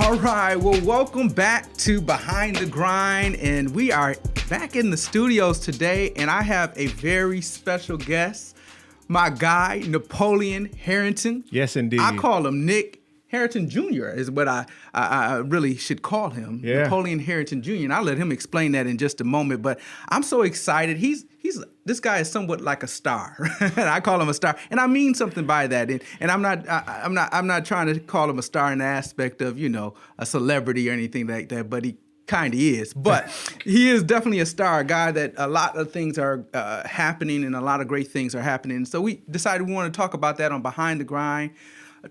All right, well, welcome back to Behind the Grind, and we are back in the studios today, and I have a very special guest, my guy, Napoleon Harrington. Yes, indeed. I call him Nick Harrington Jr. is what I really should call him. Yeah. Napoleon Harrington Jr. And I'll let him explain that in just a moment. But I'm so excited. This guy is somewhat like a star. I call him a star, and I mean something by that. And I'm not trying to call him a star in the aspect of a celebrity or anything like that. But he kind of is. But he is definitely a star, a guy that a lot of things are happening, and a lot of great things are happening. So we decided we want to talk about that on Behind the Grind.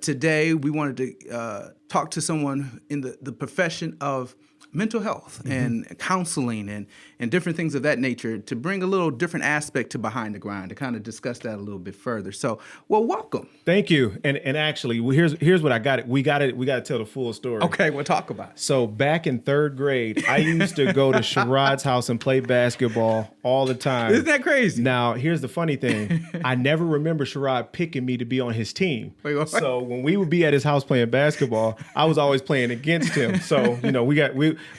Today, we wanted to talk to someone in the profession of mental health and counseling and different things of that nature to bring a little different aspect to Behind the Grind, to kind of discuss that a little bit further. So, well, welcome. Thank you. And actually, here's what I got. We got to tell the full story. Okay, we'll talk about it. So back in third grade, I used to go to Sherrod's house and play basketball all the time. Isn't that crazy? Now, here's the funny thing. I never remember Sherrod picking me to be on his team. Wait, what? So when we would be at his house playing basketball, I was always playing against him. So,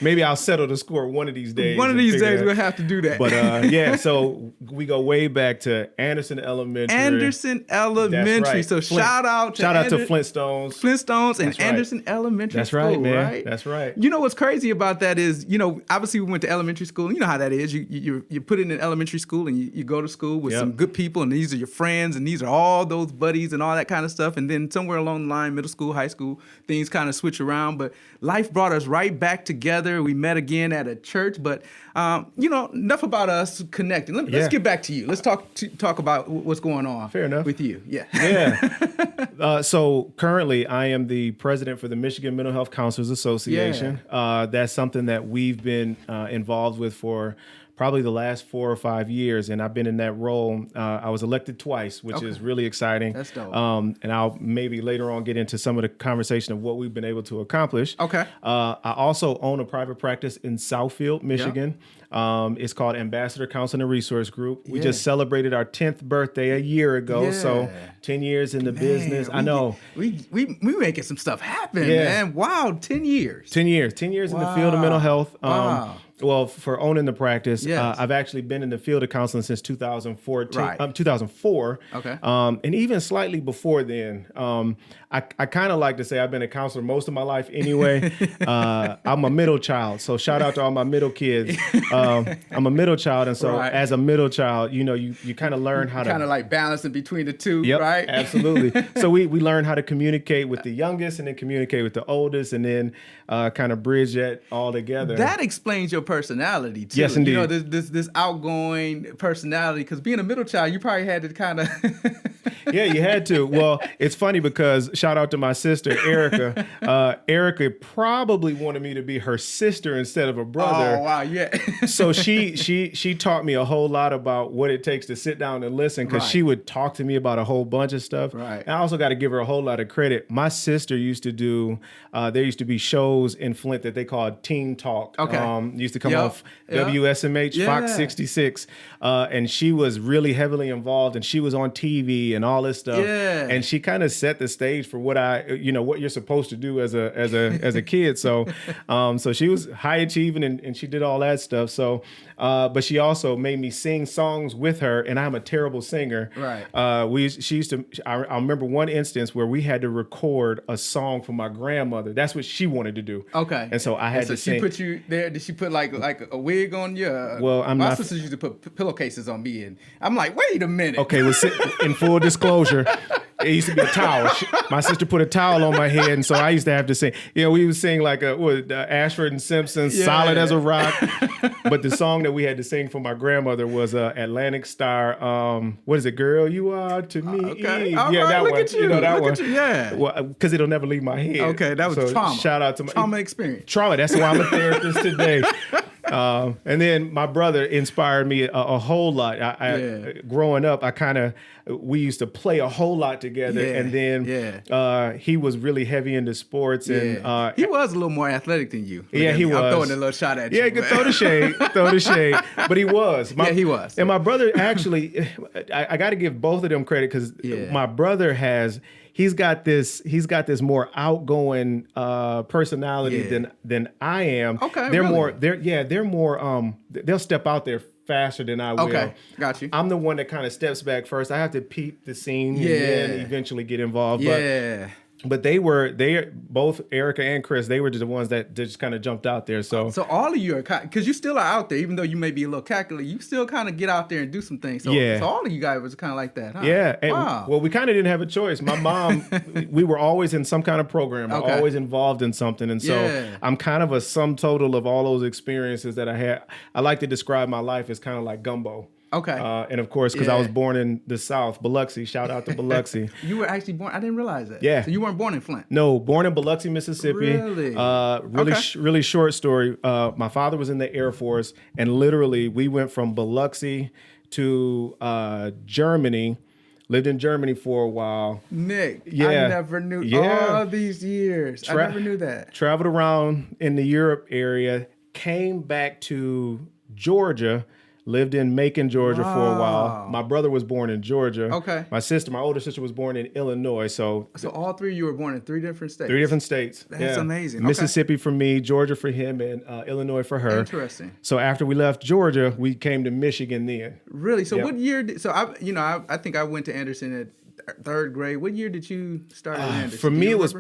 maybe I'll settle the score one of these days. One of these days we'll have to do that. But yeah, so we go way back to Anderson Elementary. Anderson Elementary. That's right. So shout out to Flintstones. Flintstones and That's right. Anderson Elementary That's School, right, man. right? That's right. You know what's crazy about that is, obviously we went to elementary school, and you know how that is. You put in an elementary school, and you go to school with some good people, and these are your friends, and these are all those buddies and all that kind of stuff. And then somewhere along the line, middle school, high school, things kind of switch around. But life brought us right back together. We met again at a church, but enough about us connecting. Let's get back to you. Let's talk about what's going on. Fair enough. With you. Yeah. Yeah. So currently I am the president for the Michigan Mental Health Counselors Association. Yeah. That's something that we've been involved with for probably the last 4 or 5 years, and I've been in that role. I was elected twice, which is really exciting. That's dope. And I'll maybe later on get into some of the conversation of what we've been able to accomplish. Okay. I also own a private practice in Southfield, Michigan. It's called Ambassador Counseling and Resource Group. We just celebrated our 10th birthday a year ago, so 10 years in the business. I know. We making some stuff happen, man. Wow, 10 years. 10 years in the field of mental health. Wow. Well, for owning the practice, Yes. I've actually been in the field of counseling since 2014, 2004. Okay. And even slightly before then. I kind of like to say I've been a counselor most of my life anyway. I'm a middle child, so shout out to all my middle kids. I'm a middle child, and so as a middle child, you kind of learn how to kind of like balancing between the two, yep, right? Absolutely. So we learn how to communicate with the youngest, and then communicate with the oldest, and then kind of bridge that all together. That explains your personality too. Yes, indeed. This outgoing personality, because being a middle child, you probably had to kind of. Yeah, you had to. Well, it's funny because shout out to my sister, Erica. Erica probably wanted me to be her sister instead of a brother. Oh, wow, yeah. So she taught me a whole lot about what it takes to sit down and listen, because she would talk to me about a whole bunch of stuff. Right. And I also got to give her a whole lot of credit. My sister used to do, there used to be shows in Flint that they called Teen Talk. Okay. Used to come off WSMH, Fox 66. And she was really heavily involved, and she was on TV and all this stuff. Yeah. And she kind of set the stage for what what you're supposed to do as a kid. So so she was high achieving, and she did all that stuff. So but she also made me sing songs with her, and I'm a terrible singer. Right. She used to. I remember one instance where we had to record a song for my grandmother. That's what she wanted to do. Okay. And so I had to sing. She put you there. Did she put like a wig on you? Well, my sisters used to put pillowcases on me, and I'm like, wait a minute. Okay, well, in full disclosure, it used to be a towel. My sister put a towel on my head, and so I used to have to sing. We would sing like Ashford and Simpson, Solid as a Rock. But the song that we had to sing for my grandmother was Atlantic Star. What is it, Girl? You Are to Me. Okay. Eve. All Yeah, right, that look one. at you. That one. At you. Yeah. Well, because it'll never leave my head. Okay, that was trauma. Shout out to my trauma experience. Trauma. That's why I'm a therapist today. And then my brother inspired me a whole lot. Growing up, we used to play a whole lot together, and then he was really heavy into sports, and he was a little more athletic than you. Yeah, he was. I'm throwing a little shot at you. Yeah, you could throw the shade, but he was. He was. And my brother actually, I got to give both of them credit, because my brother he's got this more outgoing personality than I am. Okay, they're really? they're more they'll step out there faster than I will. Okay, got you. I'm the one that kind of steps back first. I have to peep the scene and then eventually get involved. Yeah. But they both Erica and Chris, they were just the ones that just kind of jumped out there. So all of you are because you still are out there, even though you may be a little calculated, you still kind of get out there and do some things. So, so all of you guys was kind of like that, huh? Yeah. And wow. Well, we kind of didn't have a choice. My mom, we were always in some kind of program, always involved in something. And so I'm kind of a sum total of all those experiences that I had. I like to describe my life as kind of like gumbo. Okay. And of course, because I was born in the South, Biloxi. Shout out to Biloxi. You were actually born. I didn't realize that. Yeah. So you weren't born in Flint. No, born in Biloxi, Mississippi. Really? Really short story. My father was in the Air Force, and literally we went from Biloxi to Germany. Lived in Germany for a while. Nick, I never knew all these years. I never knew that. Traveled around in the Europe area. Came back to Georgia. Lived in Macon, Georgia for a while. My brother was born in Georgia. Okay. My older sister was born in Illinois. So all three of you were born in 3 different states. 3 different states. That's amazing. Mississippi for me, Georgia for him, and Illinois for her. Interesting. So after we left Georgia, we came to Michigan then. Really? So what year I think I went to Anderson at 3rd grade. What year did you start at Anderson? For me, it was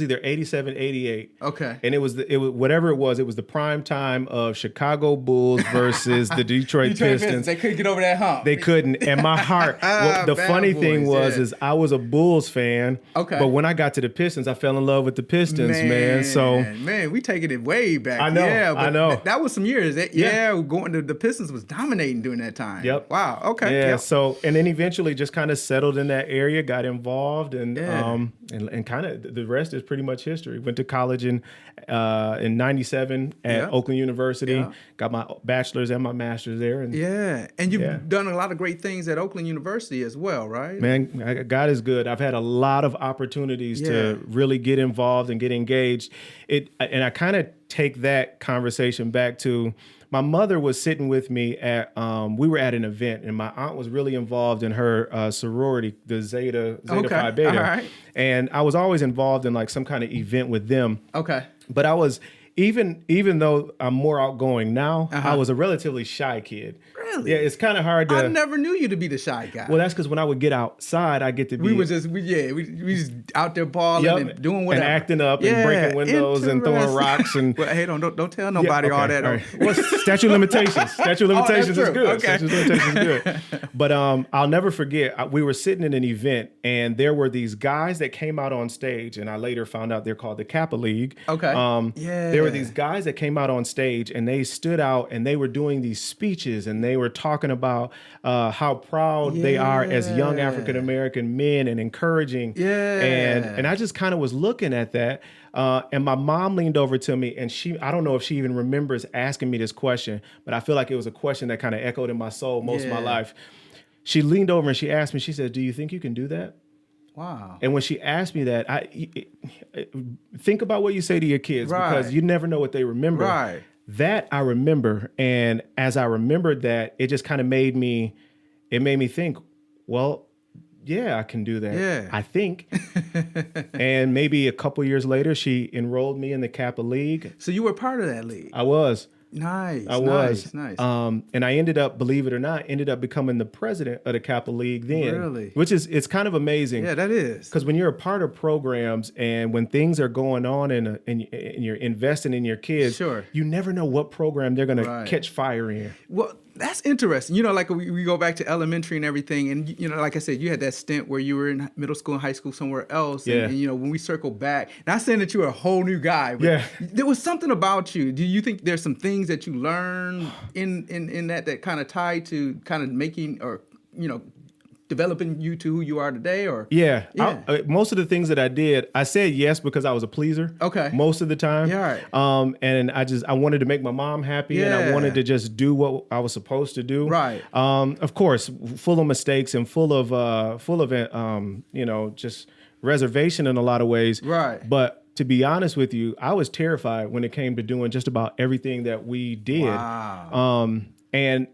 either 87, 88. Okay. And it was whatever it was the prime time of Chicago Bulls versus the Detroit Pistons. They couldn't get over that hump. They couldn't. And my heart, the funny thing was I was a Bulls fan. Okay. But when I got to the Pistons, I fell in love with the Pistons, man. So we taking it way back. I know. Yeah, but I know. That was some years. Going to the Pistons was dominating during that time. Yep. Wow. Okay. Yeah. Yep. So and then eventually just kind of settled in that area, got involved, and kind of the rest is pretty much history. Went to college in '97 at Oakland University. Got my bachelor's and my master's there. And you've done a lot of great things at Oakland University as well, right? Man, God is good. I've had a lot of opportunities to really get involved and get engaged. And I kind of take that conversation back to my mother was sitting with me at, we were at an event, and my aunt was really involved in her sorority, the Zeta Phi Beta. All right. And I was always involved in like some kind of event with them. Okay. But I was, even though I'm more outgoing now, I was a relatively shy kid. Really? Yeah, it's kind of hard to. I never knew you to be the shy guy. Well, that's because when I would get outside, I get to be. We just out there balling and doing whatever. And acting up and breaking windows and throwing rocks and. Well, hey, don't tell nobody all that. All right. Well, statute of limitations. Statute of limitations is good. Okay. Statute of limitations is good. But I'll never forget. We were sitting in an event, and there were these guys that came out on stage, and I later found out they're called the Kappa League. Okay. There were these guys that came out on stage, and they stood out, and they were doing these speeches, and they were talking about how proud they are as young African American men and encouraging. Yeah. And I just kind of was looking at that. And my mom leaned over to me, and I don't know if she even remembers asking me this question, but I feel like it was a question that kind of echoed in my soul most of my life. She leaned over and she asked me, she said, "Do you think you can do that?" Wow. And when she asked me that, think about what you say to your kids, because you never know what they remember. Right. That I remember. And as I remembered that, it just kind of made me think, well, yeah, I can do that. Yeah. I think. And maybe a couple years later, she enrolled me in the Kappa League. So you were part of that league? I was. Nice. I was. Nice. And I ended up, believe it or not, becoming the president of the Kappa League then. Really? Which it's kind of amazing. Yeah, that is. Because when you're a part of programs and when things are going on and you're investing in your kids, you never know what program they're going to catch fire in. Well, that's interesting. Like we go back to elementary and everything. And, like I said, you had that stint where you were in middle school and high school somewhere else. Yeah. And when we circle back, not saying that you were a whole new guy, but there was something about you. Do you think there's some things that you learned in that kind of tie to kind of making or, developing you to who you are today? Or most of the things that I did, I said yes because I was a pleaser. Okay. Most of the time. Yeah. Right. And I wanted to make my mom happy, and I wanted to just do what I was supposed to do. Right. Of course, full of mistakes and full of just reservation in a lot of ways. Right. But to be honest with you, I was terrified when it came to doing just about everything that we did. Wow. And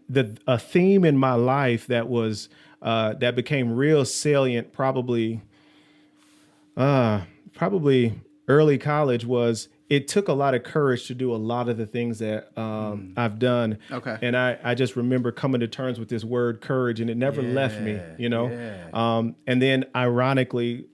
a theme in my life that was that became real salient probably Probably early college was, it took a lot of courage to do a lot of the things that I've done. Okay. And I just remember coming to terms with this word courage, and it never left me, you know? Yeah. And then ironically,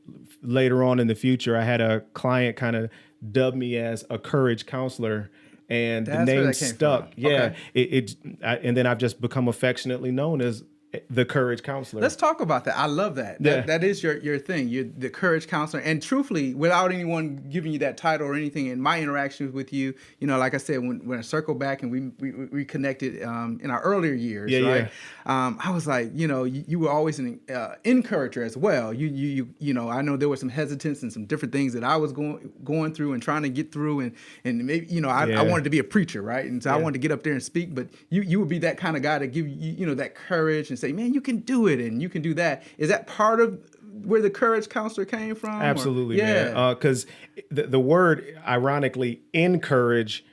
later on in the future, I had a client kind of dub me as a courage counselor, and the That's where name that came stuck. from. Yeah. Okay. And then I've just become affectionately known as the courage counselor. Let's talk about that. I love that. Yeah. That is your thing. You're the courage counselor. And truthfully, without anyone giving you that title or anything, in my interactions with you, you know, like I said, when I circle back and we connected in our earlier years, right? I was like, you know, you were always an encourager as well. You know, I know there was some hesitance and some different things that I was going through and trying to get through, and maybe, you know, I wanted to be a preacher, right? And so I wanted to get up there and speak, but you would be that kind of guy to give you, you know, that courage and say, man, you can do it and you can do that. Is that part of where the courage counselor came from? Absolutely, man. Because the word, ironically, encourage,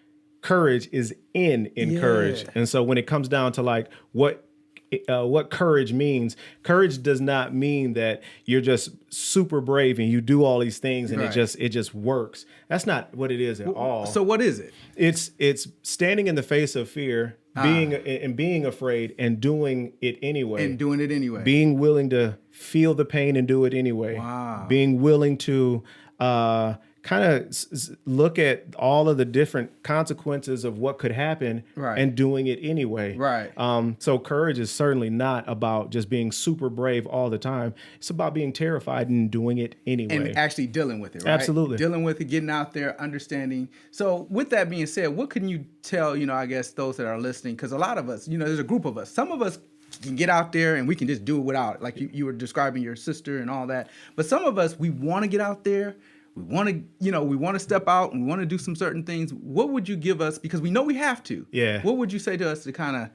courage is encourage. And so when it comes down to like what courage means, courage does not mean that you're just super brave and you do all these things and it just works. That's not what it is at all. So what is it? It's standing in the face of fear, being afraid and doing it anyway. Being willing to feel the pain and do it anyway. Wow. Being willing to kind of look at all of the different consequences of what could happen and doing it anyway. Right. So courage is certainly not about just being super brave all the time. It's about being terrified and doing it anyway. And actually dealing with it, right? Absolutely. Dealing with it, getting out there, understanding. So with that being said, what can you tell, you know, I guess those that are listening, because a lot of us, you know, there's a group of us. Some of us can get out there and we can just do it without it. Like you were describing your sister and all that. But some of us, we want to get out there. We want to, you know, we want to step out and we want to do some certain things. What would you give us? Because we know we have to. Yeah. What would you say to us to kind of,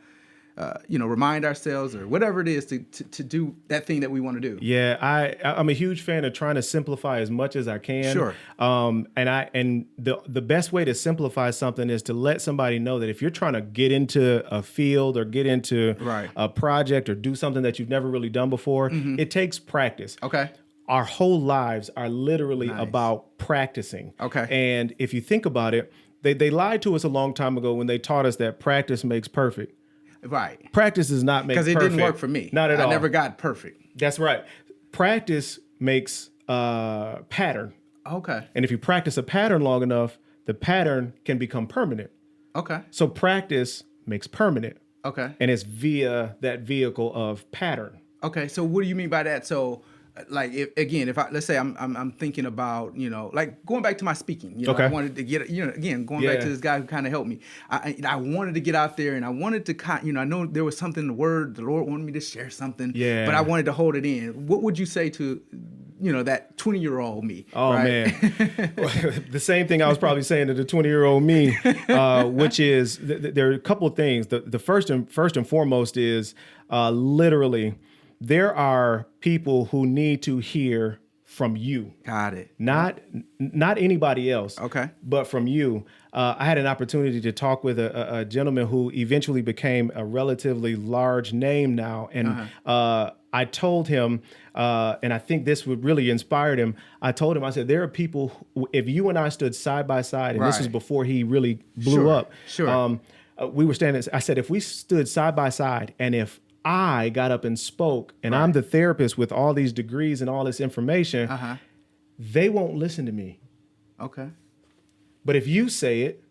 you know, remind ourselves or whatever it is to do that thing that we want to do? Yeah, I'm a huge fan of trying to simplify as much as I can. Sure. And the best way to simplify something is to let somebody know that if you're trying to get into a field or get into a project or do something that you've never really done before, it takes practice. Okay. Our whole lives are literally about practicing. Okay. And if you think about it, they lied to us a long time ago when they taught us that practice makes perfect. Right. Practice does not make perfect. Because it didn't work for me. Not at all. I never got perfect. That's right. Practice makes pattern. Okay. And if you practice a pattern long enough, the pattern can become permanent. Okay. So practice makes permanent. Okay. And it's via that vehicle of pattern. Okay. So what do you mean by that? So like if let's say I'm thinking about, you know, like going back to my speaking, you know, I wanted to get, you know, again, going back to this guy who kind of helped me. I wanted to get out there and I wanted to you know, I know there was something in the word, the Lord wanted me to share something, but I wanted to hold it in. What would you say to, you know, that 20-year-old me? Oh, man. The same thing I was probably saying to the 20-year-old me, which is there are a couple of things. The first and foremost is literally there are people who need to hear from you. Got it. Not anybody else. Okay. But from you. I had an opportunity to talk with a gentleman who eventually became a relatively large name now. And I told him, and I think this would really inspire him. I told him, I said, there are people who, if you and I stood side by side, and this was before he really blew up. Sure. We were standing, I said, if we stood side by side and if I got up and spoke, and I'm the therapist with all these degrees and all this information, they won't listen to me. Okay. But if you say it,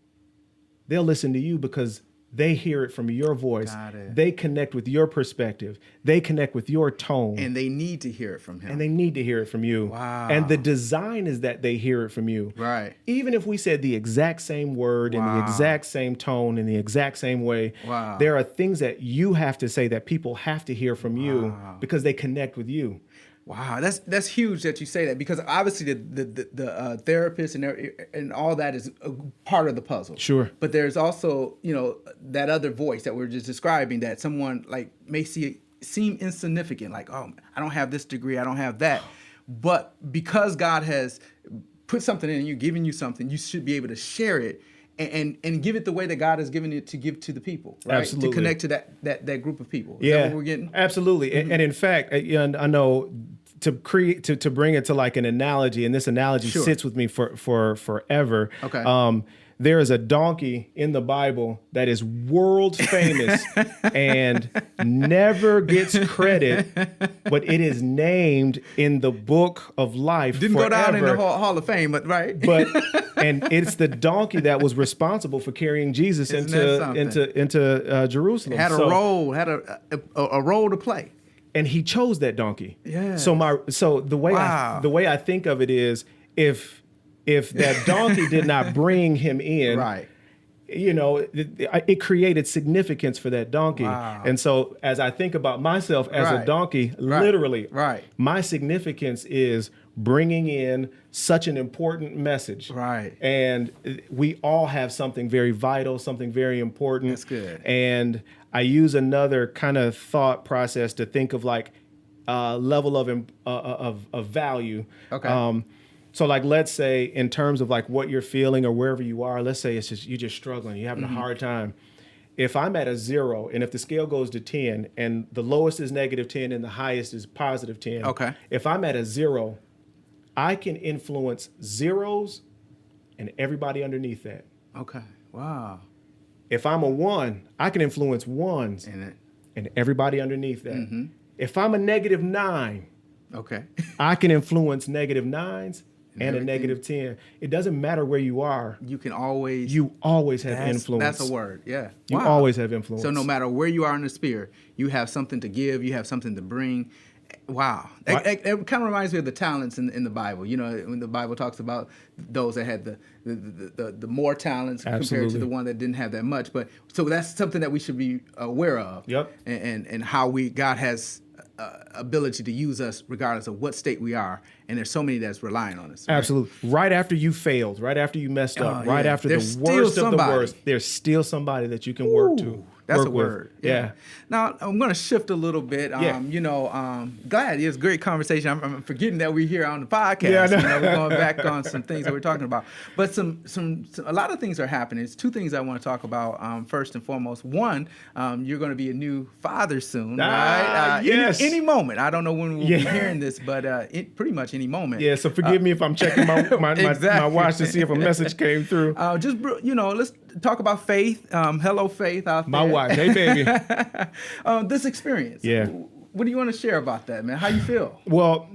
they'll listen to you because they hear it from your voice. Got it. They connect with your perspective. They connect with your tone. And they need to hear it from him. And they need to hear it from you. Wow. And the design is that they hear it from you. Right. Even if we said the exact same word in the exact same tone in the exact same way, there are things that you have to say that people have to hear from you because they connect with you. Wow, that's huge that you say that, because obviously the therapist and all that is a part of the puzzle. Sure. But there's also, you know, that other voice that we're just describing that someone like may seem insignificant, like, oh, I don't have this degree, I don't have that. But because God has put something in you, given you something, you should be able to share it and give it the way that God has given it to give to the people, right? Absolutely. To connect to that group of people. Is Yeah, that what we're getting? Absolutely. And in fact, I know to bring it to like an analogy, and this analogy Sure. sits with me for forever. Okay. There is a donkey in the Bible that is world famous and never gets credit, but it is named in the book of life. Didn't forever. go down in the Hall of Fame, but right. And it's the donkey that was responsible for carrying Jesus into Jerusalem. Had a role, had a role to play. And he chose that donkey. Yeah. So the way I think of it is, if that donkey did not bring him in, Right. It created significance for that donkey. Wow. And so as I think about myself as Right. a donkey, Right. literally, Right. my significance is bringing in such an important message. Right. And we all have something very vital, something very important. That's good. And I use another kind of thought process to think of like level of value. Okay. So like, let's say in terms of like what you're feeling or wherever you are, let's say you're just struggling, you're having a hard time. If I'm at a 0 and if the scale goes to 10 and the lowest is -10 and the highest is +10. Okay. If I'm at a 0, I can influence zeros and everybody underneath that. Okay. Wow. If I'm a 1, I can influence ones And and everybody underneath that. If I'm a -9, okay. I can influence -9s and a everything. -10. It doesn't matter where you are. You can always. You always have influence. That's a word. Yeah. You Wow. always have influence. So no matter where you are in the sphere, you have something to give. You have something to bring. Wow. It kind of reminds me of the talents in the Bible. When the Bible talks about those that had the more talents compared to Absolutely. the one that didn't have that much. But so that's something that we should be aware of. Yep. And how God has ability to use us regardless of what state we are. And there's so many that's relying on us. Right? Absolutely. Right after you failed, right after you messed up, right yeah. after There's the still worst of the somebody. worst, there's still somebody that you can work to. That's work a with. word. Yeah. Now I'm going to shift a little bit. Yeah. Glad it's a great conversation. I'm forgetting that we're here on the podcast. Yeah, I know. We're going back on some things that we're talking about. But a lot of things are happening. It's two things I want to talk about. First and foremost, one, you're going to be a new father soon, right? Yes. Any moment. I don't know when we'll be hearing this, but pretty much any moment. Yeah. So forgive me if I'm checking my Exactly. watch to see if a message came through. Let's talk about faith. Hello, Faith out there. My wife. Hey, baby. This experience. Yeah. What do you want to share about that, man? How you feel? Well,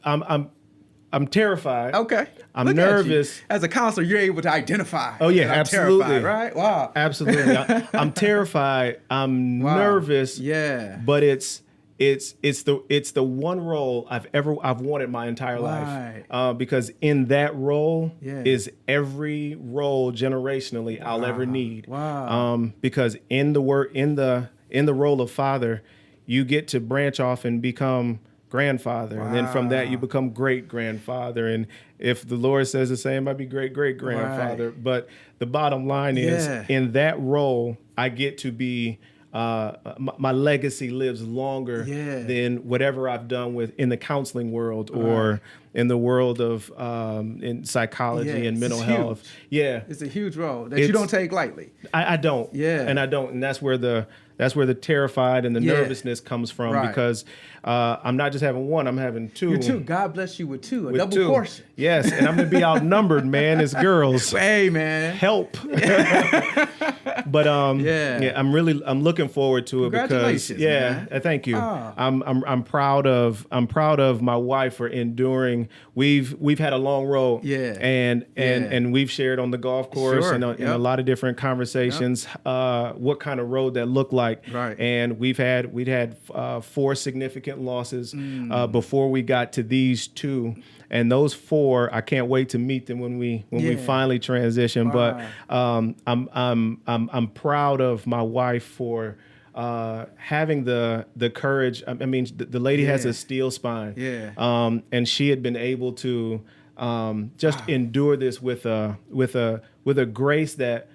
I'm terrified. Okay. I'm Look at you. nervous. As a counselor, you're able to identify. Oh yeah, that I'm absolutely. terrified, right? Wow. Absolutely. I'm terrified. I'm Wow. nervous. Yeah. But it's the one role I've wanted my entire Right. life. Because in that role Yeah. is every role generationally I'll ever need. Wow. Because in the role of father, you get to branch off and become grandfather. And then from that you become great grandfather. And if the Lord says the same, I'd be great grandfather. Right. But the bottom line is Yeah. in that role, I get to be my legacy lives longer Yeah. than whatever I've done in the counseling world or in the world of in psychology Yeah, and it's mental huge. health. Yeah, It's a huge role that you don't take lightly. I don't. Yeah. And I don't. And that's where the terrified and the Yeah. nervousness comes from Right. because I'm not just having one, I'm having two. You're two. God bless you with two. A With double two. portion. Yes, and I'm gonna be outnumbered, man. It's girls. Hey, man. Help. But I'm looking forward to it because Congratulations, man. thank you. Oh. I'm proud of my wife for enduring. We've had a long road. Yeah. And we've shared on the golf course Sure. and in a Yep. lot of different conversations what kind of road that looked like. Right. And we'd had 4 significant losses before we got to these 2. And those 4, I can't wait to meet them when we finally transition. Wow. But I'm proud of my wife for having the courage. I mean, the lady has a steel spine. Yeah. And she had been able to just endure this with a grace that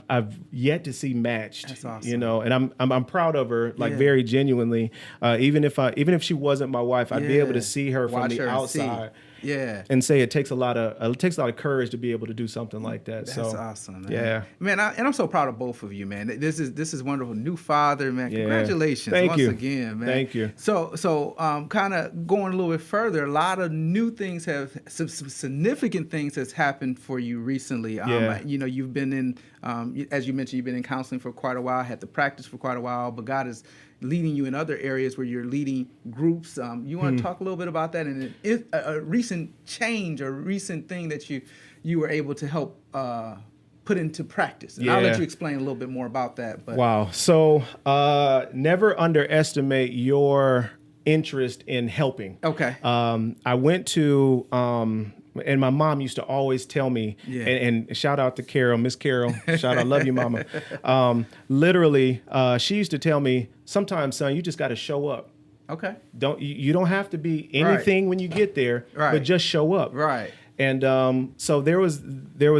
I've yet to see matched. That's awesome. You know, and I'm proud of her, like very genuinely. Even if she wasn't my wife, I'd be able to see her from Watch the her and see. outside Yeah. and say it takes a lot of courage to be able to do something like that. That's so awesome, man. Yeah, man. And I'm so proud of both of you, man. This is wonderful. New father, man. Yeah. Congratulations Thank once you. again, man. Thank you. So kind of going a little bit further, a lot of new things some significant things has happened for you recently. Yeah. You've been in, as you mentioned, you've been in counseling for quite a while, had to practice for quite a while, but God is leading you in other areas where you're leading groups. You want to talk a little bit about that and a recent change or recent thing that you were able to help put into practice. And I'll let you explain a little bit more about that. But. Wow. So never underestimate your interest in helping. Okay. I went to and my mom used to always tell me, and shout out to Carol, Miss Carol, shout out, love you, mama. Literally, she used to tell me, sometimes, son, you just got to show up. Okay. You don't have to be anything when you get there, but just show up. Right. And so there was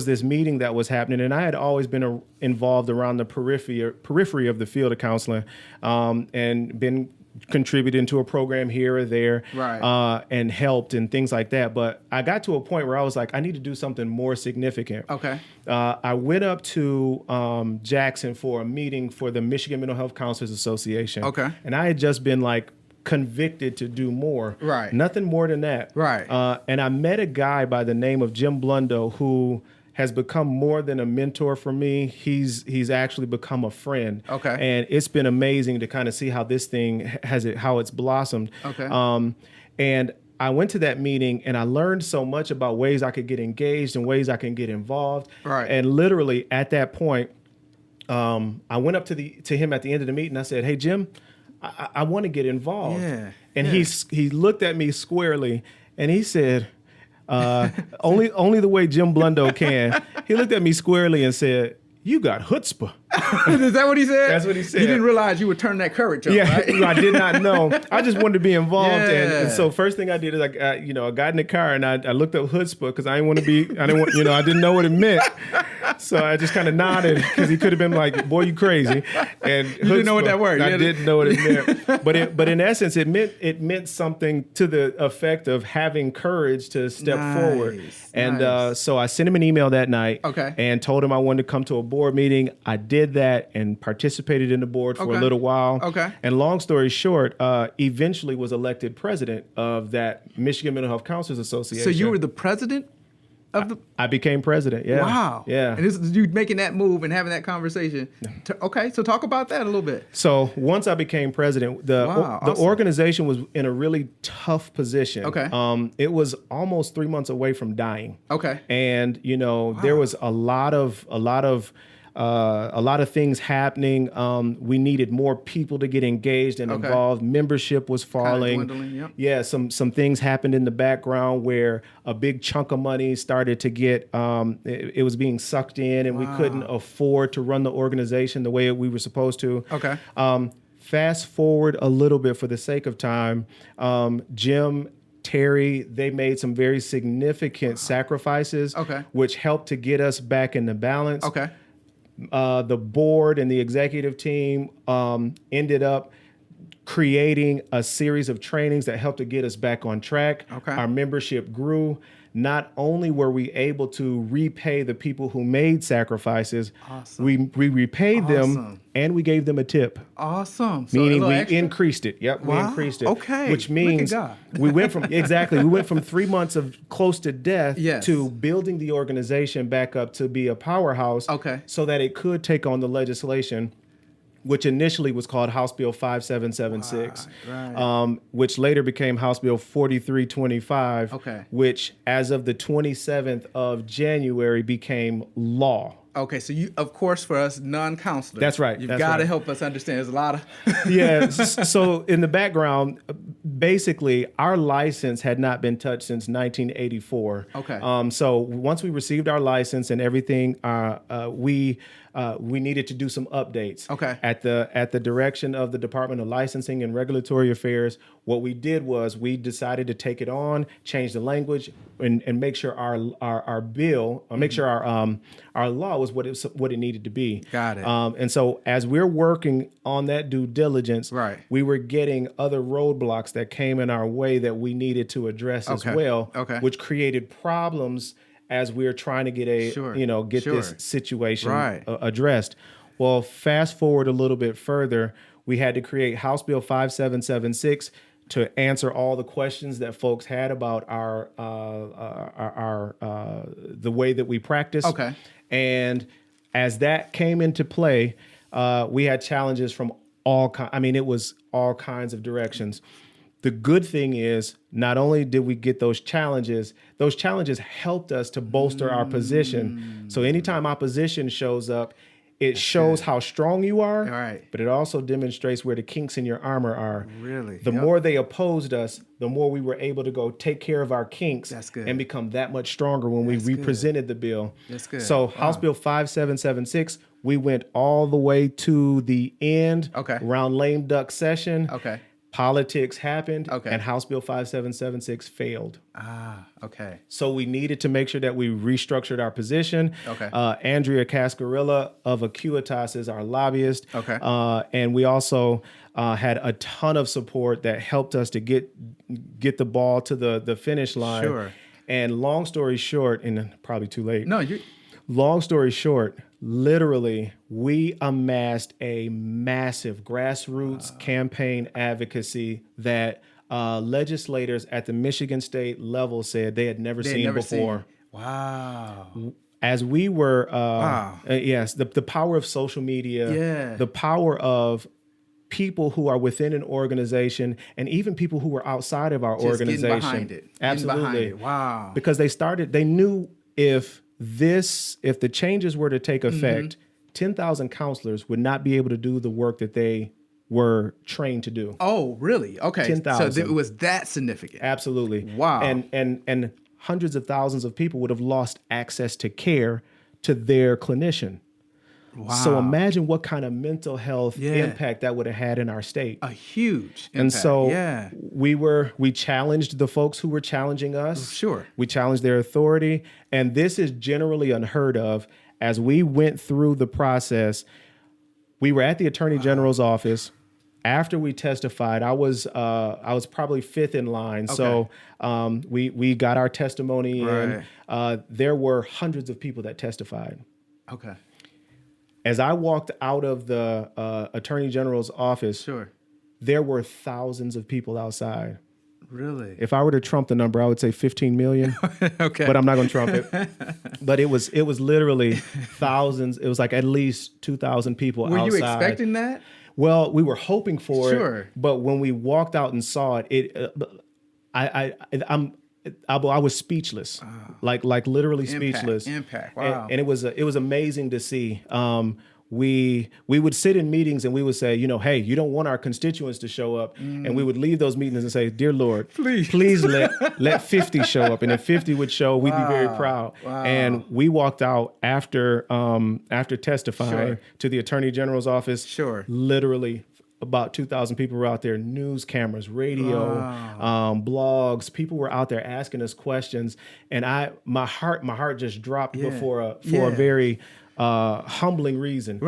this meeting that was happening, and I had always been involved around the periphery of the field of counseling, and been contributing to a program here or there, and helped and things like that. But I got to a point where I was like, I need to do something more significant. Okay. I went up to Jackson for a meeting for the Michigan Mental Health Counselors Association. Okay. And I had just been like convicted to do more. Right. Nothing more than that. Right. And I met a guy by the name of Jim Blundo who has become more than a mentor for me. He's actually become a friend. Okay. And it's been amazing to kind of see how this thing how it's blossomed. Okay. And I went to that meeting and I learned so much about ways I could get engaged and ways I can get involved. Right. And literally at that point, I went up to him at the end of the meeting. I said, "Hey, Jim, I want to get involved." Yeah. And he looked at me squarely and he said, only the way Jim Blundo can. He looked at me squarely and said, "You got chutzpah." Is that what he said? That's what he said. You didn't realize you would turn that courage up, right? I did not know. I just wanted to be involved, Yeah. and so first thing I did is I got in the car and I looked up chutzpah because I didn't know what it meant. So I just kind of nodded because he could have been like, "Boy, you crazy." And you didn't know what that word. I didn't know what it meant, but in essence, it meant something to the effect of having courage to step forward. And so I sent him an email that night, and told him I wanted to come to a board meeting. I did that and participated in the board for a little while. Okay. And long story short, eventually was elected president of that Michigan Mental Health Counselors Association. So you were the president of the. I became president. Yeah. Wow. Yeah. And this is you making that move and having that conversation. Okay, so talk about that a little bit. So once I became president, the organization was in a really tough position. Okay. It was almost 3 months away from dying. Okay. And there was a lot of things happening. We needed more people to get engaged and involved. Membership was falling. Kind of dwindling, yep. Yeah, some things happened in the background where a big chunk of money started to get, it was being sucked in, and we couldn't afford to run the organization the way we were supposed to. Okay. Fast forward a little bit for the sake of time. Jim, Terry, they made some very significant sacrifices, which helped to get us back in the balance. Okay. The board and the executive team ended up creating a series of trainings that helped to get us back on track. Okay. Our membership grew. Not only were we able to repay the people who made sacrifices, we repaid them and we gave them a tip. Awesome. So Meaning we extra? increased it. Yep, we increased it. Okay. Which means we went from 3 months of close to death to building the organization back up to be a powerhouse so that it could take on the legislation, which initially was called House Bill 5776, which later became House Bill 4325, which as of the 27th of January became law. Okay, so you, of course, for us non-counselors, that's right. You've got to help us understand. There's a lot of So in the background, basically, our license had not been touched since 1984. Okay. So once we received our license and everything, we needed to do some updates. Okay. At the direction of the Department of Licensing and Regulatory Affairs, what we did was we decided to take it on, change the language, and make sure our bill, or make sure our law was what it needed to be. Got it. And so as we're working on that due diligence, right, we were getting other roadblocks that came in our way that we needed to address as well, which created problems as we were trying to get this situation addressed. Well, fast forward a little bit further, we had to create House Bill 5776 to answer all the questions that folks had about our the way that we practice. And as that came into play, we had challenges from it was all kinds of directions. The good thing is, not only did we get those challenges helped us to bolster our position. So anytime opposition shows up, it shows how strong you are, but it also demonstrates where the kinks in your armor are. Really? The more they opposed us, the more we were able to go take care of our kinks and become that much stronger when we represented the bill. That's good. So House Bill 5776, we went all the way to the end, around lame duck session. Politics happened, and House Bill 5776 failed. So we needed to make sure that we restructured our position. Andrea Cascarilla of Acuitas is our lobbyist. And we also had a ton of support that helped us to get the ball to the finish line. And long story short, and probably too late. Long story short, literally, we amassed a massive grassroots campaign advocacy that legislators at the Michigan State level said they had never seen before. Wow. As we were, yes, the power of social media, the power of people who are within an organization, and even people who were outside of our organization. Getting behind it. Absolutely. Wow. Because they knew if the changes were to take effect, 10,000 counselors would not be able to do the work that they were trained to do. Oh, really? Okay. 10,000. So it was that significant. Absolutely. Wow. And hundreds of thousands of people would have lost access to care to their clinician. Wow. So imagine what kind of mental health impact that would have had in our state. A huge impact. And so we challenged the folks who were challenging us. We challenged their authority. And this is generally unheard of. As we went through the process, we were at the Attorney General's office. After we testified, I was probably fifth in line. So we got our testimony in. There were hundreds of people that testified. As I walked out of the Attorney General's office, there were thousands of people outside. Really? If I were to trump the number, I would say 15 million. But I'm not going to trump it. But it was literally thousands. It was like at least 2,000 people outside. Were you expecting that? Well, we were hoping for it. But when we walked out and saw it, I was speechless, like literally speechless. Impact. Wow. And it was amazing to see. We would sit in meetings and we would say, hey, you don't want our constituents to show up. And we would leave those meetings and say, dear Lord, please let 50 show up. And if 50 would show, we'd be very proud. And we walked out after testifying to the Attorney General's office. Literally about 2,000 people were out there, news cameras, radio, blogs. People were out there asking us questions. And my heart just dropped for a very humbling reason.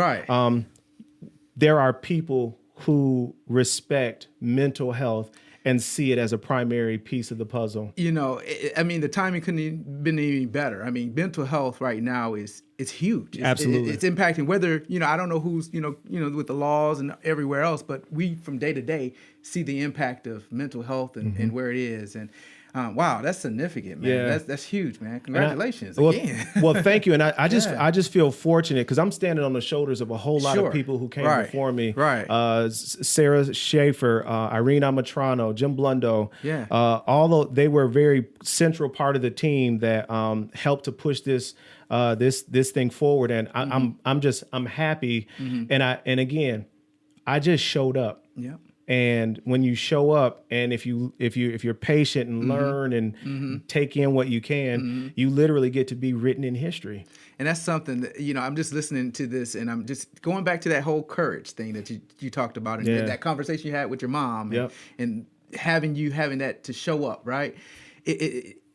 There are people who respect mental health and see it as a primary piece of the puzzle. The timing couldn't have been any better. Mental health right now it's huge. Absolutely. It's impacting whether, I don't know who's, with the laws and everywhere else, but we from day to day see the impact of mental health and where it is. And wow, that's significant, man. That's huge, man. Congratulations again. Well, thank you. And I just feel fortunate because I'm standing on the shoulders of a whole lot of people who came before me. Sarah Schaefer, Irene Amatrano, Jim Blundo. Although they were a very central part of the team that helped to push this thing forward. And I'm happy. And again, I just showed up. And when you show up, and if you're patient and learn and take in what you can, you literally get to be written in history. And that's something that, I'm just listening to this and I'm just going back to that whole courage thing that you talked about and that conversation you had with your mom and having that to show up, right?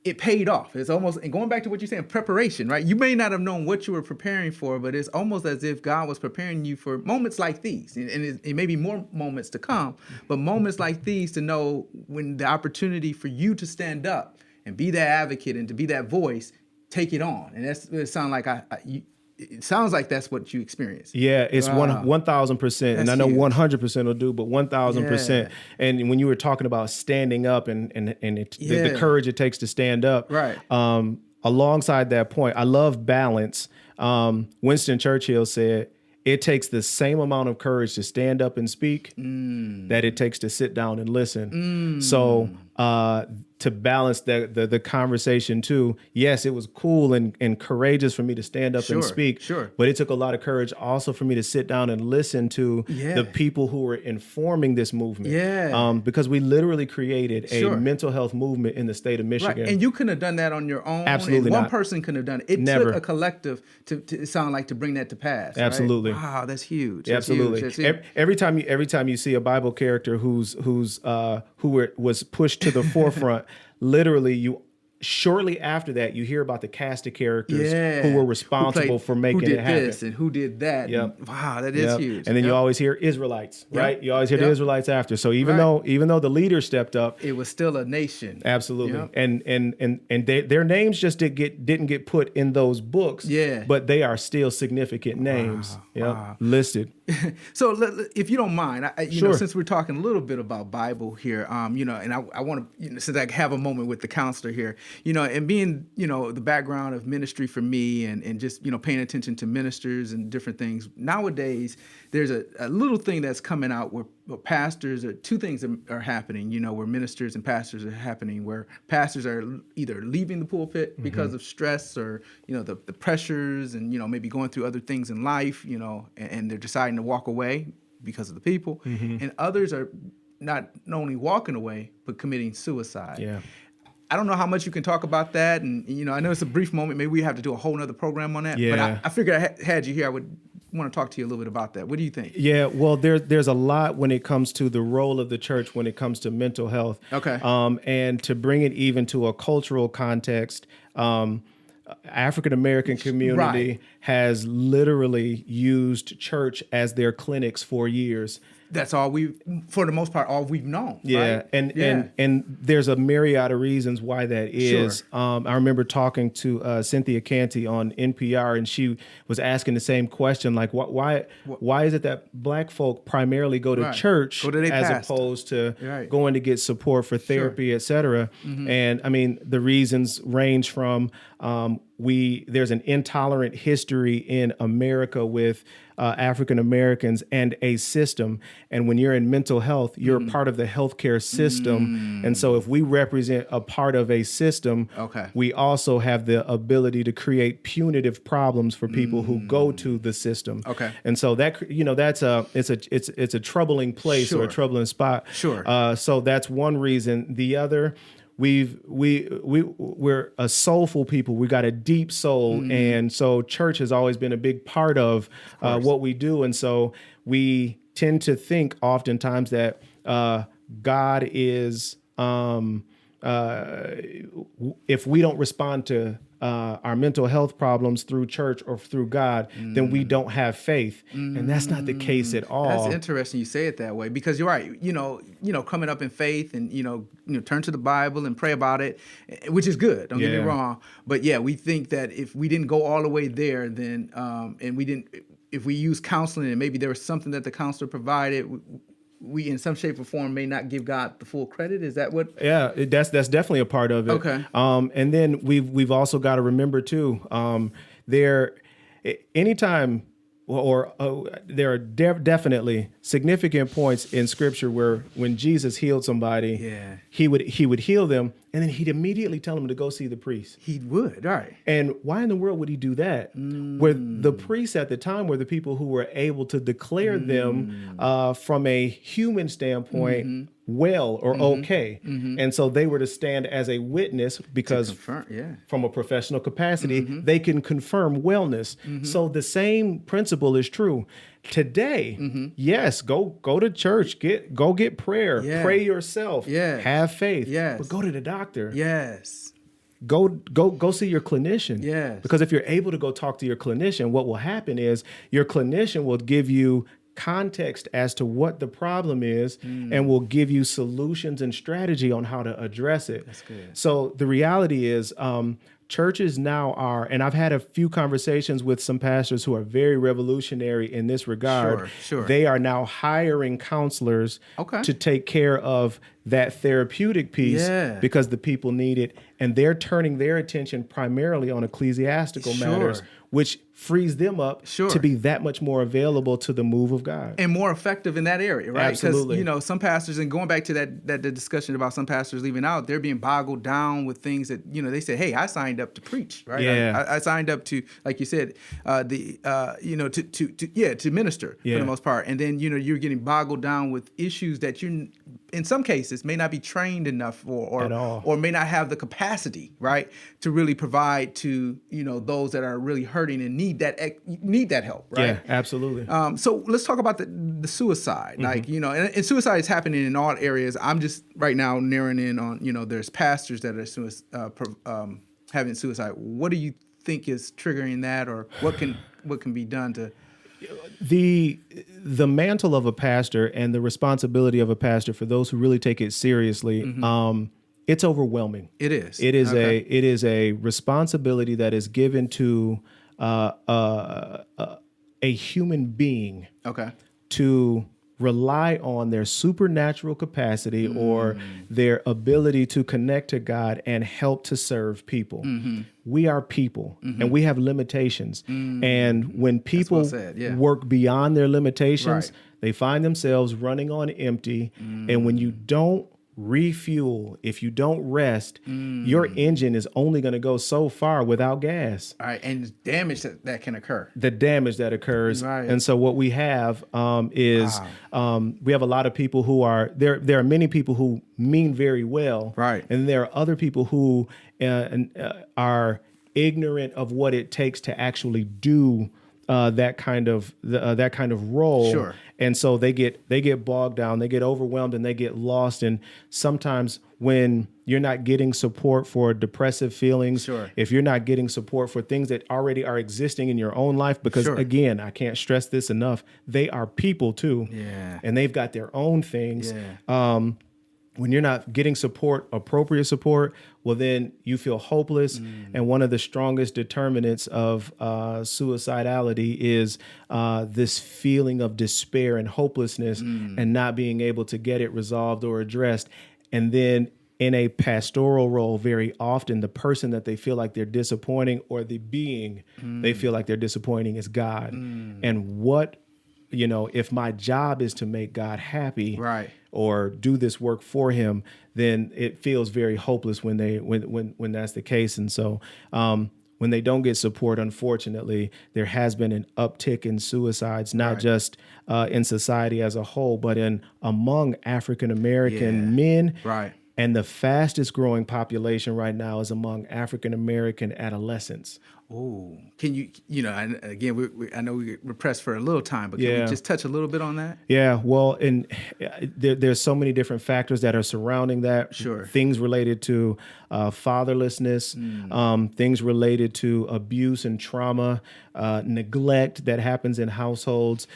it paid off. It's almost, and going back to what you're saying, preparation, right? You may not have known what you were preparing for, but it's almost as if God was preparing you for moments like these. And it may be more moments to come, but moments like these to know when the opportunity for you to stand up and be that advocate and to be that voice, take it on. And it sounds like it sounds like that's what you experienced. Yeah, it's 1,000%, and I know 100% will do, but 1,000%. And when you were talking about standing up and the courage it takes to stand up, right? Alongside that point, I love balance. Winston Churchill said, "It takes the same amount of courage to stand up and speak that it takes to sit down and listen." So to balance the conversation too, yes, it was cool and courageous for me to stand up and speak, but it took a lot of courage also for me to sit down and listen to the people who were informing this movement. Because we literally created a mental health movement in the state of Michigan. Right. And you couldn't have done that on your own. Absolutely and not. One person couldn't have done it. It Never. took a collective to sound like to bring that to pass. Absolutely. Right? Wow, that's huge. Absolutely. That's huge. Every time you see a Bible character who was pushed to the forefront, literally shortly after that, you hear about the cast of characters who were responsible for making it happen. Who did this and who did that. Yep. Wow, that is huge. And then you always hear Israelites, right? You always hear the Israelites after. So even though the leader stepped up, it was still a nation. Absolutely. And their names just didn't get put in those books. But they are still significant names. Listed. So if you don't mind, since we're talking a little bit about Bible here, and I want to, since I have a moment with the counselor here, and being, the background of ministry for me and just, paying attention to ministers and different things. Nowadays, there's a little thing that's coming out where pastors, or two things are happening, where ministers and pastors are happening, where pastors are either leaving the pulpit because of stress or, the pressures and, maybe going through other things in life, and they're deciding to walk away because of the people. And others are not only walking away, but committing suicide. Yeah. I don't know how much you can talk about that. And, I know it's a brief moment. Maybe we have to do a whole nother program on that. Yeah. But I figured I had you here. I would want to talk to you a little bit about that. What do you think? Yeah, well, there's a lot when it comes to the role of the church when it comes to mental health. Okay. And to bring it even to a cultural context, African American community has literally used church as their clinics for years. That's all for the most part, all we've known. Yeah. Right? And there's a myriad of reasons why that is. I remember talking to Cynthia Canty on NPR, and she was asking the same question, like, why is it that Black folk primarily go to church as opposed to going to get support for therapy, et cetera? And I mean, the reasons range from there's an intolerant history in America with African Americans and a system. And when you're in mental health, you're a part of the healthcare system. And so if we represent a part of a system, we also have the ability to create punitive problems for people who go to the system. And so that, it's a troubling place or a troubling spot. So that's one reason. The other, we're a soulful people. We got a deep soul, and so church has always been a big part of what we do. And so we tend to think oftentimes that God is, if we don't respond to our mental health problems through church or through God, then we don't have faith. And that's not the case at all. That's interesting you say it that way, because you're right. Coming up in faith and, turn to the Bible and pray about it, which is good. Don't get me wrong. But we think that if we didn't go all the way there, then, if we use counseling and maybe there was something that the counselor provided, we in some shape or form may not give God the full credit. Is that what? Yeah, that's definitely a part of it. Okay. And then we've also got to remember too, there are definitely significant points in Scripture where when Jesus healed somebody, he would heal them, and then he'd immediately tell them to go see the priest. He would, right? And why in the world would he do that? Where the priests at the time were the people who were able to declare them from a human standpoint well or okay. And so they were to stand as a witness because from a professional capacity, they can confirm wellness. So the same principle is true. Today, yes, go to church, go get prayer, pray yourself, have faith, but go to the doctor. Yes. go see your clinician. Yes. Because if you're able to go talk to your clinician, what will happen is your clinician will give you context as to what the problem is and will give you solutions and strategy on how to address it. That's good. So the reality is churches now are, and I've had a few conversations with some pastors who are very revolutionary in this regard. Sure. They are now hiring counselors Okay. to take care of that therapeutic piece because the people need it. And they're turning their attention primarily on ecclesiastical matters, which frees them up to be that much more available to the move of God. And more effective in that area, right? Absolutely. Because, some pastors, and going back to that discussion about some pastors leaving out, they're being boggled down with things that, they say, hey, I signed up to preach, right? Yeah. I signed up to, like you said, to minister for the most part. And then, you're getting boggled down with issues that you, in some cases, may not be trained enough or may not have the capacity, right, to really provide to, those that are really hurting and need that help, right? Yeah, absolutely. So let's talk about the suicide. Like, and suicide is happening in all areas. I'm just right now narrowing in on, there's pastors that are having suicide. What do you think is triggering that, or what can be done to... The mantle of a pastor and the responsibility of a pastor, for those who really take it seriously, it's overwhelming. It is. It is a responsibility that is given to a human being to rely on their supernatural capacity or their ability to connect to God and help to serve people. We are people and we have limitations. And when people work beyond their limitations, they find themselves running on empty. And when you don't refuel, if you don't rest, your engine is only going to go so far without gas. All right, and the damage that can occur. The damage that occurs. Right. And so what we have is we have a lot of people who are, there are many people who mean very well. Right. And there are other people who are ignorant of what it takes to actually do that kind of role. Sure. And so they get bogged down, they get overwhelmed, and they get lost. And sometimes when you're not getting support for depressive feelings, if you're not getting support for things that already are existing in your own life, because again, I can't stress this enough, they are people too. Yeah. And they've got their own things. Yeah. When you're not getting support, appropriate support, well, then you feel hopeless. And one of the strongest determinants of suicidality is this feeling of despair and hopelessness and not being able to get it resolved or addressed. And then in a pastoral role, very often the person that they feel like they're disappointing, or the being they feel like they're disappointing, is God. And what, if my job is to make God happy, or do this work for him, then it feels very hopeless when that's the case. And so when they don't get support, unfortunately, there has been an uptick in suicides, not just in society as a whole, but among African American men. Right. And the fastest growing population right now is among African American adolescents. Oh, can you, and again, I know we're pressed for a little time, but can we just touch a little bit on that? Yeah, well, and there's so many different factors that are surrounding that. Sure. Things related to fatherlessness, things related to abuse and trauma, neglect that happens in households.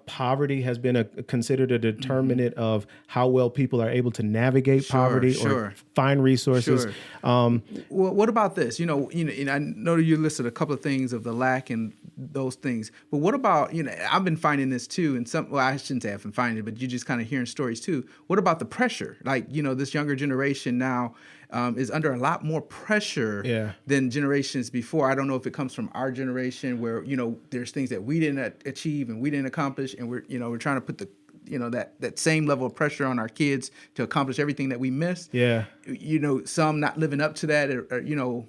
Poverty has been considered a determinant of how well people are able to navigate poverty or find resources. Well, what about this? And I know you listed a couple of things of the lack and those things, but what about, I've been finding this too, and I shouldn't say I've been finding it, but you're just kind of hearing stories too. What about the pressure? Like, this younger generation now is under a lot more pressure than generations before. I don't know if it comes from our generation where, there's things that we didn't achieve and we didn't accomplish, and we're trying to put the that same level of pressure on our kids to accomplish everything that we missed. Yeah. Some not living up to that, or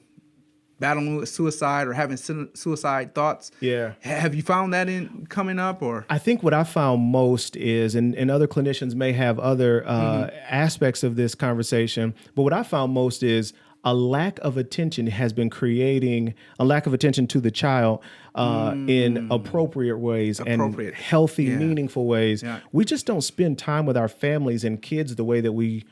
battling with suicide or having suicide thoughts. Yeah. Have you found that coming up, or? I think what I found most is, and other clinicians may have other aspects of this conversation, but what I found most is a lack of attention has been creating a lack of attention to the child in appropriate ways and healthy, meaningful ways. Yeah. We just don't spend time with our families and kids the way that we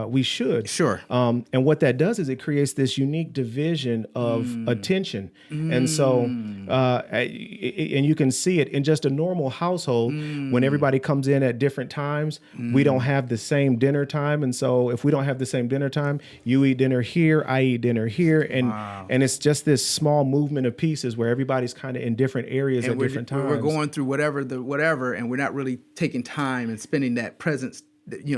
we should. Sure. And what that does is it creates this unique division of attention. And so, and you can see it in just a normal household when everybody comes in at different times. We don't have the same dinner time. And so if we don't have the same dinner time, you eat dinner here, I eat dinner here. And it's just this small movement of pieces where everybody's kind of in different areas at different times. We're going through whatever, and we're not really taking time and spending that presence,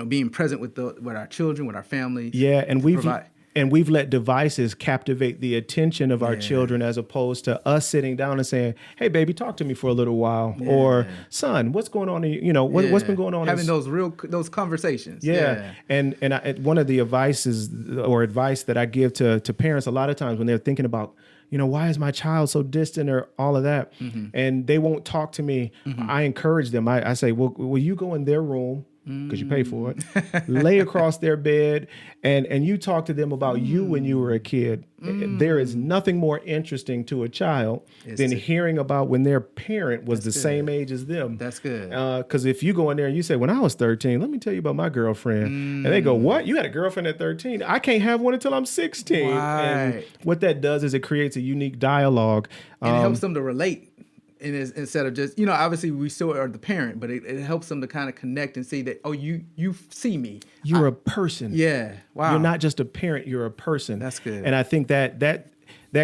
being present with our children, with our families. Yeah, and we've let devices captivate the attention of our children as opposed to us sitting down and saying, "Hey, baby, talk to me for a little while," or "Son, what's going on? What's been going on?" Having those conversations. Yeah. And one of the advice that I give to parents a lot of times when they're thinking about, why is my child so distant or all of that, and they won't talk to me, I encourage them. I say, well, will you go in their room? Because you pay for it, lay across their bed, and you talk to them about you when you were a kid. There is nothing more interesting to a child than hearing about when their parent was the same age as them. That's good. Because if you go in there and you say, when I was 13, let me tell you about my girlfriend. And they go, what? You had a girlfriend at 13? I can't have one until I'm 16. Right. And what that does is it creates a unique dialogue. And it helps them to relate. And instead of just, obviously we still are the parent, but it helps them to kind of connect and see that, oh, you see me. You're a person. Yeah. Wow. You're not just a parent, you're a person. That's good. And I think that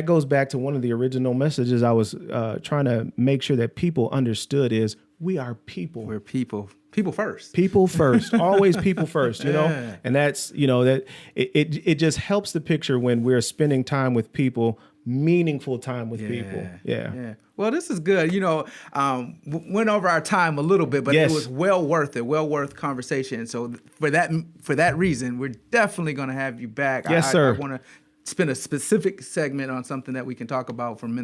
goes back to one of the original messages I was trying to make sure that people understood is we are people. We're people. People first. People first. Always people first, And that's, that it just helps the picture when we're spending time with people, meaningful time with people. Yeah. Well, this is good. Went over our time a little bit, but it was well worth conversation. So for that reason, we're definitely going to have you back. Yes, sir. I want to spend a specific segment on something that we can talk about from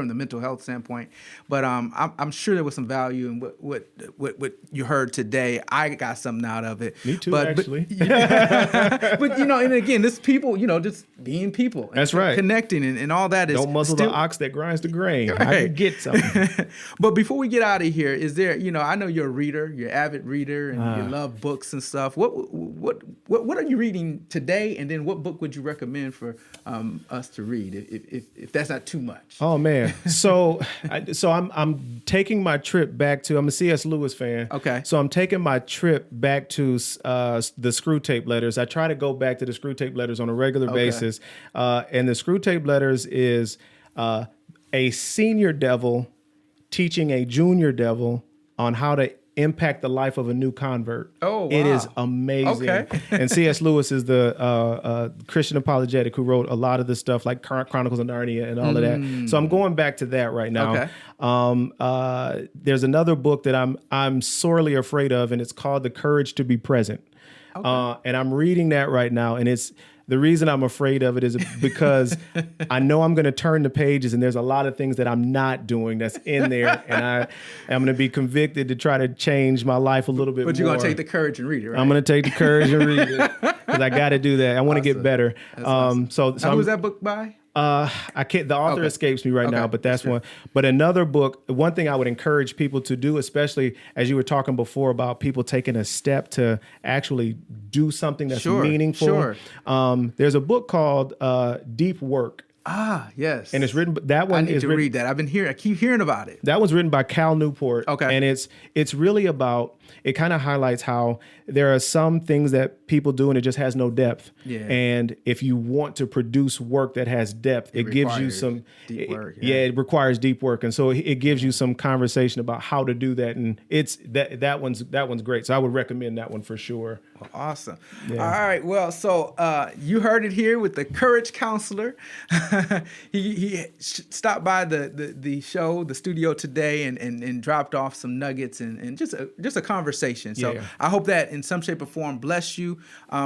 the mental health standpoint. But I'm sure there was some value in what you heard today. I got something out of it. Me too, actually. But and again, this people, just being people. That's right. Connecting and all that is. Don't muzzle the ox that grinds the grain. Right. I can get something. But before we get out of here, is there? I know you're a reader. You're an avid reader, and you love books and stuff. What are you reading today? And then what book would you recommend for us to read if that's not too much? Oh man. So I'm taking my trip back to, I'm a C.S. Lewis fan. Okay. So I'm taking my trip back to the Screw Tape Letters. I try to go back to the Screw Tape Letters on a regular basis. And the Screw Tape Letters is a senior devil teaching a junior devil on how to impact the life of a new convert. Oh, wow. It is amazing. Okay. And C.S. Lewis is the Christian apologetic who wrote a lot of the stuff like Chronicles of Narnia and all of that. So I'm going back to that right now. Okay. There's another book that I'm sorely afraid of, and it's called The Courage to Be Present. Okay. And I'm reading that right now, and the reason I'm afraid of it is because I know I'm going to turn the pages and there's a lot of things that I'm not doing that's in there. And I'm going to be convicted to try to change my life a little bit more. But you're going to take the courage and read it, right? I'm going to take the courage and read it because I got to do that. I want to get better. Awesome. So who's that book by? I can't. The author escapes me right now, but that's one. But another book. One thing I would encourage people to do, especially as you were talking before about people taking a step to actually do something that's meaningful. Sure. There's a book called Deep Work. Ah, yes. And it's written. That one I need to read that. I keep hearing about it. That one's written by Cal Newport. Okay. And it's really about. It kind of highlights how there are some things that people do and it just has no depth. Yeah. And if you want to produce work that has depth, it gives you some deep work. It requires deep work, and so it gives you some conversation about how to do that. And it's that one's great. So I would recommend that one for sure. Well, awesome. Yeah. All right. Well, so you heard it here with the Courage Counselor. he stopped by the show, the studio today, and dropped off some nuggets and just a conversation. So I hope that in some shape or form bless you.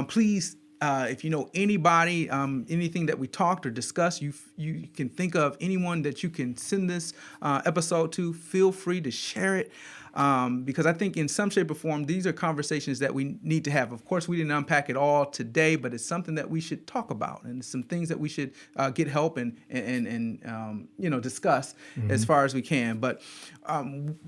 Please, if you know anybody, anything that we talked or discussed, you can think of anyone that you can send this episode to, feel free to share it. because I think in some shape or form, these are conversations that we need to have. Of course, we didn't unpack it all today, but it's something that we should talk about, and some things that we should get help and discuss as far as we can. But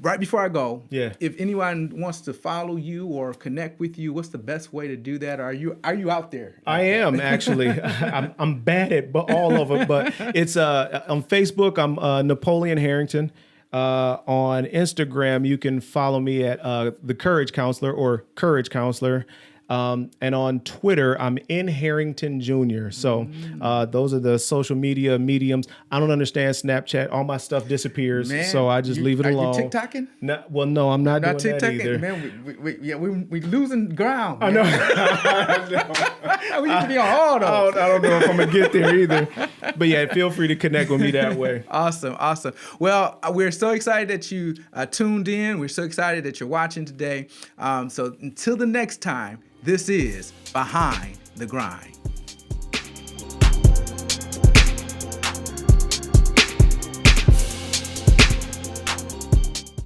right before I go, if anyone wants to follow you or connect with you, what's the best way to do that? Are you out there? I am actually. I'm bad at all of it, but it's on Facebook. I'm Napoleon Harrington. On Instagram, you can follow me at the Courage Counselor or Courage Counselor. And on Twitter, I'm in Harrington Jr. So those are the social media mediums. I don't understand Snapchat. All my stuff disappears, so I just leave it alone. Are you TikToking? No, I'm not doing that either. Man, we losing ground. Man. I know. We used to be on all those. I don't know if I'm going to get there either. But yeah, feel free to connect with me that way. Awesome. Well, we're so excited that you tuned in. We're so excited that you're watching today. So until the next time, this is Behind the Grind.